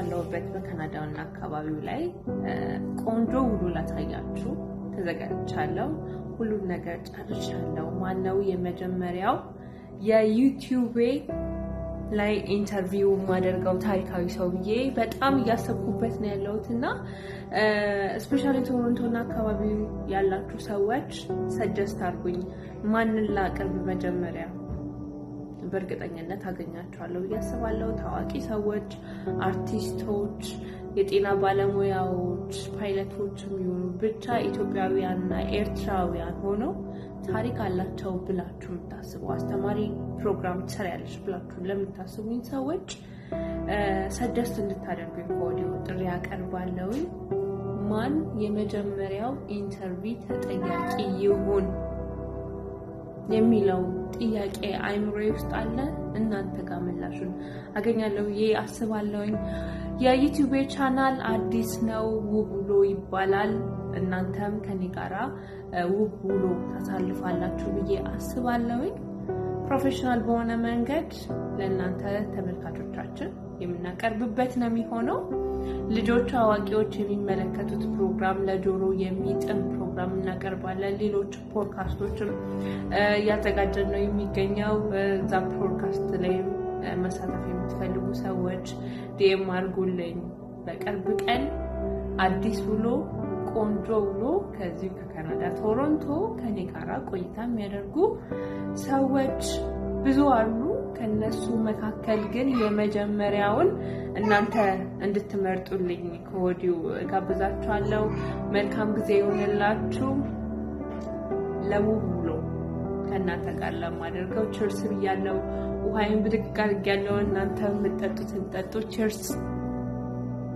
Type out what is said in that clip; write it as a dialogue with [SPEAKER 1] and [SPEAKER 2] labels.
[SPEAKER 1] ባለውበት በካናዳውና አካባቢው ላይ ቆንጆ ውሎ ላሳያችሁ ተዘጋጅቻለሁ። ሁሉም ነገር ጨርሻለሁ። ማነው የመጀመሪያው የዩቲዩብ ላይ ኢንተርቪው ማደርገው ታሪካዊ ሰው ብዬ በጣም እያሰብኩበት ነው ያለሁትና ስፔሻሊ ቶሮንቶና አካባቢው ያላችሁ ሰዎች ሰጀስት አድርጉኝ ማንን ላቅርብ መጀመሪያ። በእርግጠኝነት አገኛቸዋለሁ ብዬ አስባለሁ። ታዋቂ ሰዎች፣ አርቲስቶች፣ የጤና ባለሙያዎች፣ ፓይለቶችም ይሁኑ ብቻ ኢትዮጵያውያንና ኤርትራውያን ሆነው ታሪክ አላቸው ብላችሁ የምታስቡ አስተማሪ ፕሮግራም ትሰሪያለሽ ብላችሁ ለምታስቡኝ ሰዎች ሰጀስት እንድታደርጉኝ ከወዲሁ ጥሪ ያቀርባለሁ። ማን የመጀመሪያው ኢንተርቪው ተጠያቂ ይሁን የሚለው ጥያቄ አይምሮዬ ውስጥ አለ። እናንተ ጋር ምላሹን አገኛለሁ ብዬ አስባለሁኝ። የዩቲዩብ ቻናል አዲስ ነው፣ ውብ ውሎ ይባላል። እናንተም ከኔ ጋራ ውብ ውሎ ታሳልፋላችሁ ብዬ አስባለሁኝ። ፕሮፌሽናል በሆነ መንገድ ለእናንተ ተመልካቾቻችን የምናቀርብበት ነው የሚሆነው። ልጆች አዋቂዎች የሚመለከቱት ፕሮግራም፣ ለጆሮ የሚጥም ፕሮግራም እናቀርባለን። ሌሎች ፖድካስቶችም እያዘጋጀን ነው የሚገኘው። እዛ ፖድካስት ላይ መሳተፍ የምትፈልጉ ሰዎች ዲኤም አድርጉልኝ። በቅርብ ቀን አዲስ ውሎ፣ ቆንጆ ውሎ ከዚህ ከካናዳ ቶሮንቶ ከኔ ጋራ ቆይታ የሚያደርጉ ሰዎች ብዙ አሉ። ከነሱ መካከል ግን የመጀመሪያውን እናንተ እንድትመርጡልኝ ከወዲሁ ጋብዛችኋለሁ። መልካም ጊዜ ይሆንላችሁ። ለውብ ውሎ ከእናንተ ጋር ለማደርገው ቸርስ ብያለሁ። ውሃይን ብድግ አድርጌያለሁ። እናንተ የምትጠጡትን ጠጡ። ቸርስ